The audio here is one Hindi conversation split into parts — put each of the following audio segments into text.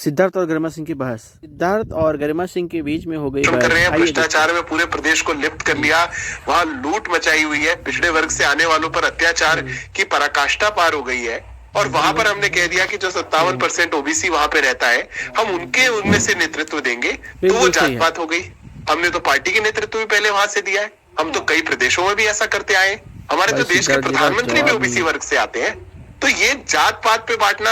सिद्धार्थ और गरिमा सिंह की बहस। सिद्धार्थ और गरिमा सिंह के बीच में हो गई कर रहे हैं। बहस। भ्रष्टाचार में पूरे प्रदेश को लिप्त कर लिया, वहाँ लूट मचाई हुई है, पिछड़े वर्ग से आने वालों पर अत्याचार की पराकाष्ठा पार हो गई है। और वहां पर हमने कह दिया कि जो 57% ओबीसी वहां पे रहता है, हम उनमें से नेतृत्व देंगे, तो वो जात पात हो गई। हमने तो पार्टी के नेतृत्व भी पहले वहां से दिया है, हम तो कई प्रदेशों में भी ऐसा करते आए। हमारे तो देश के प्रधानमंत्री भी ओबीसी वर्ग से आते हैं। तो ये जात पात पे बांटना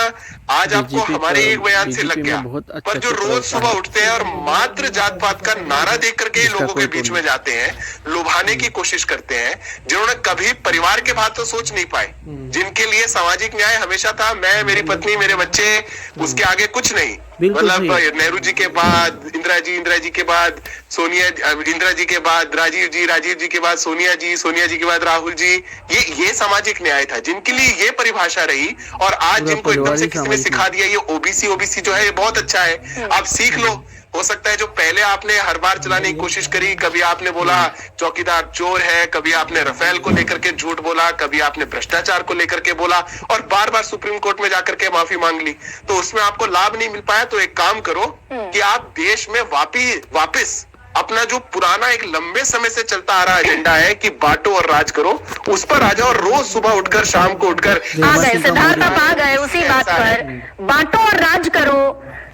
आज आपको हमारे एक बयान से लग गया, पर जो रोज सुबह उठते हैं और मात्र जात पात का नारा देख करके लोगों के बीच में जाते हैं, लुभाने की कोशिश करते हैं, जिन्होंने कभी परिवार के बात तो सोच नहीं पाए, जिनके लिए सामाजिक न्याय हमेशा था मैं, मेरी पत्नी, मेरे बच्चे, उसके आगे कुछ नहीं। मतलब नेहरू जी के बाद इंदिरा जी के बाद सोनिया, इंदिरा जी के बाद राजीव जी के बाद सोनिया जी के बाद राहुल जी, ये सामाजिक न्याय था, जिनके लिए ये परिभाषा रही। और आज जिनको एकदम से किसी ने सिखा दिया ये ओबीसी जो है ये बहुत अच्छा है, आप सीख लो। हो सकता है जो पहले आपने हर बार चलाने की कोशिश करी, कभी आपने बोला चौकीदार चोर है, कभी आपने रफेल को लेकर के झूठ बोला, कभी आपने भ्रष्टाचार को लेकर के बोला और बार बार सुप्रीम कोर्ट में जाकर के माफी मांग ली, तो उसमें आपको लाभ नहीं मिल पाया। तो एक काम करो कि आप देश में वापिस अपना जो पुराना एक लंबे समय से चलता आ रहा एजेंडा है कि बांटो और राज करो, उस पर आ जाओ। और रोज सुबह उठकर शाम को उठकर आ गए सिद्धार्थ, आप आ गए उसी बात पर, बांटो और राज करो।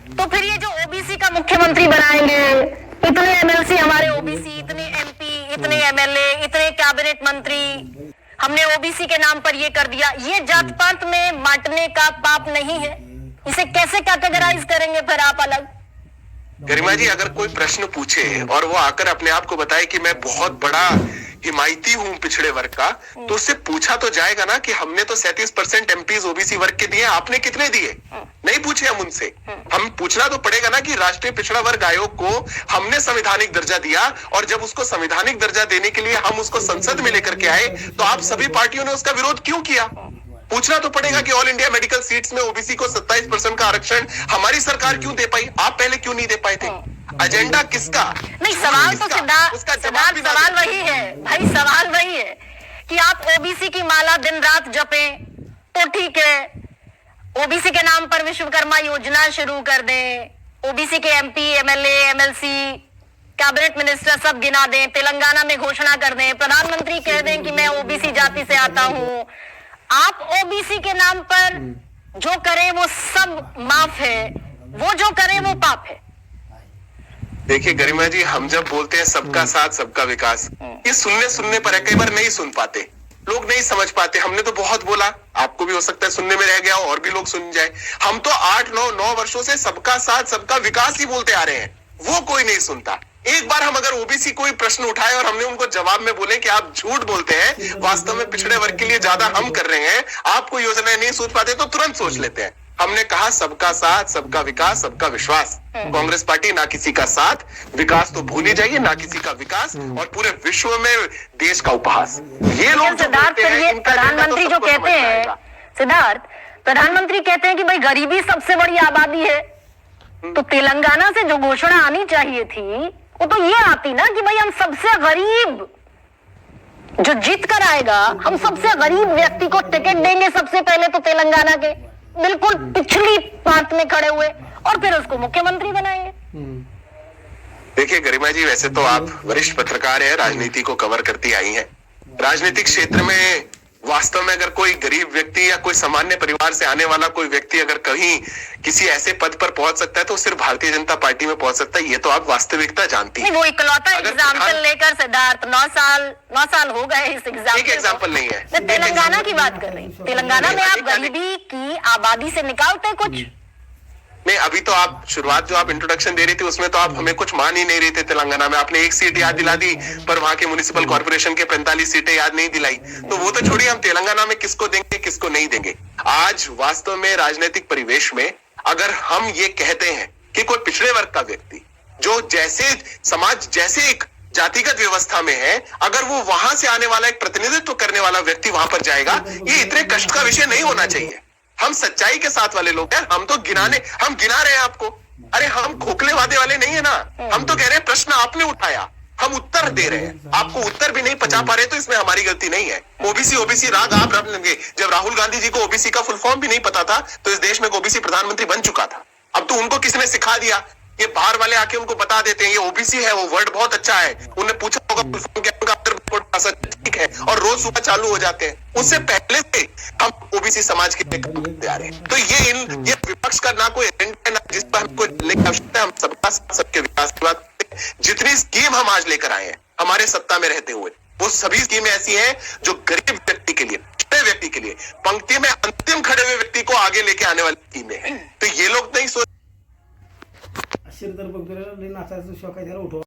तो फिर ये जो ओबीसी का मुख्यमंत्री बनाएंगे, इतने एमएलसी हमारे ओबीसी, इतने एमपी, इतने एमएलए, इतने कैबिनेट मंत्री, हमने ओबीसी के नाम पर ये कर दिया, ये जात पात में बांटने का पाप नहीं है? इसे कैसे कैटेगराइज करेंगे फिर आप अलग? गरिमा जी, अगर कोई प्रश्न पूछे और वो आकर अपने आप को बताए कि मैं बहुत बड़ा हिमायती हूँ पिछड़े वर्ग का, तो उससे पूछा तो जाएगा ना कि हमने तो 37% एमपीज ओबीसी वर्ग के दिए, आपने कितने दिए? नहीं पूछे हम उनसे। हम पूछना तो पड़ेगा ना कि राष्ट्रीय पिछड़ा वर्ग आयोग को हमने संवैधानिक दर्जा दिया, और जब उसको संवैधानिक दर्जा देने के लिए हम उसको संसद में लेकर के आए, तो आप सभी पार्टियों ने उसका विरोध क्यों किया? पूछना तो पड़ेगा कि ऑल इंडिया मेडिकल सीट्स में ओबीसी को 27% का आरक्षण हमारी सरकार क्यों दे पाई, आप पहले क्यों नहीं दे पाए थे? एजेंडा किसका? नहीं, सवाल तो सवाल वही है भाई, सवाल वही है कि आप ओबीसी की माला दिन रात जपें तो ठीक है, ओबीसी के नाम पर विश्वकर्मा योजना शुरू कर दें, ओबीसी के MP, MLA, MLC, cabinet minister सब गिना दें, तेलंगाना में घोषणा कर दें, प्रधानमंत्री कह दें कि मैं ओबीसी जाति से आता हूं। आप ओबीसी के नाम पर जो करें वो सब माफ है, वो जो करें वो पाप है। देखिए गरिमा जी, हम जब बोलते हैं सबका साथ सबका विकास, ये सुनने पर है, कई बार नहीं सुन पाते लोग, नहीं समझ पाते। हमने तो बहुत बोला, आपको भी हो सकता है सुनने में रह गया हो और भी लोग सुन जाए। हम तो 8-9 वर्षों से सबका साथ सबका विकास ही बोलते आ रहे हैं, वो कोई नहीं सुनता। एक बार हम अगर ओबीसी कोई प्रश्न उठाए और हमने उनको जवाब में बोले कि आप झूठ बोलते हैं, वास्तव में पिछड़े वर्ग के लिए ज्यादा हम कर रहे हैं, आपको योजनाएं नहीं सोच पाते, तो तुरंत सोच लेते हैं। हमने कहा सबका साथ सबका विकास सबका विश्वास। कांग्रेस पार्टी ना किसी का साथ, विकास तो भूल ही जाइए, ना किसी का विकास, और पूरे विश्व में देश का उपहास। ये लोग सिद्धार्थ, प्रधानमंत्री जो कहते हैं, सिद्धार्थ प्रधानमंत्री कहते हैं कि भाई गरीबी सबसे बड़ी आबादी है, तो तेलंगाना से जो घोषणा आनी चाहिए थी वो तो ये आती ना कि भाई हम सबसे गरीब जो जीत कर आएगा, हम सबसे गरीब व्यक्ति को टिकट देंगे सबसे पहले, तो तेलंगाना के बिल्कुल पिछली पांत में खड़े हुए, और फिर उसको मुख्यमंत्री बनाएंगे। देखिए गरिमा जी, वैसे तो आप वरिष्ठ पत्रकार हैं, राजनीति को कवर करती आई हैं। राजनीतिक क्षेत्र में वास्तव में अगर कोई गरीब व्यक्ति या कोई सामान्य परिवार से आने वाला कोई व्यक्ति अगर कहीं किसी ऐसे पद पर पहुंच सकता है, तो सिर्फ भारतीय जनता पार्टी में पहुंच सकता है। ये तो आप वास्तविकता जानती हैं। वो इकलौता एग्जाम्पल लेकर सिद्धार्थ, 9 साल हो गए इस एग्जाम्पल। एक एग्जाम्पल नहीं है, मैं तेलंगाना की बात कर रही हूँ। तेलंगाना में आप गरीबी की आबादी से निकालते कुछ नहीं। अभी तो आप शुरुआत जो आप इंट्रोडक्शन दे रही थी उसमें तो आप हमें कुछ मान ही नहीं रहे थे। तेलंगाना में आपने एक सीट याद दिला दी, पर वहां के म्युनिसिपल कॉर्पोरेशन के 45 सीटें याद नहीं दिलाई। तो वो तो छोड़िए, हम तेलंगाना में किसको देंगे किसको नहीं देंगे। आज वास्तव में राजनीतिक परिवेश में अगर हम ये कहते हैं कि कोई पिछड़े वर्ग का व्यक्ति जो जैसे समाज जैसे एक जातिगत व्यवस्था में है, अगर वो वहां से आने वाला एक प्रतिनिधित्व करने वाला व्यक्ति वहां पर जाएगा, ये इतने कष्ट का विषय नहीं होना चाहिए। हम सच्चाई के साथ वाले लोग हैं, हम तो गिना रहे हैं आपको। अरे हम खोखले वादे वाले नहीं है ना, हम तो कह रहे हैं प्रश्न आपने उठाया, हम उत्तर दे रहे हैं, आपको उत्तर भी नहीं पचा पा रहे, तो इसमें हमारी गलती नहीं है। ओबीसी राग आप रख लेंगे। जब राहुल गांधी जी को ओबीसी का फुल फॉर्म भी नहीं पता था, तो इस देश में ओबीसी प्रधानमंत्री बन चुका था। अब तो उनको किसने सिखा दिया, ये बाहर वाले आके उनको बता देते हैं ये ओबीसी है, वो वर्ड बहुत अच्छा है, उन्हें पूछा होगा ठीक है, और रोज सुबह चालू हो जाते हैं। उससे पहले से हम ओबीसी समाज के लिए काम करते आ रहे हैं। तो ये विपक्ष का ना कोई एजेंडा है, ना जिस पर हमको लेने की आवश्यकता है। हम सबका साथ, सबके विकास की बात, जितनी स्कीम हम आज लेकर आए हैं हमारे सत्ता में रहते हुए, वो सभी स्कीमें ऐसी हैं जो गरीब व्यक्ति के लिए, पिछड़े व्यक्ति के लिए, पंक्ति में अंतिम खड़े हुए व्यक्ति को आगे लेके आने वाली स्कीमें हैं। तो ये लोग नहीं सोच शिरदर बघ नाचायचा शौक आहे त्याला उठवा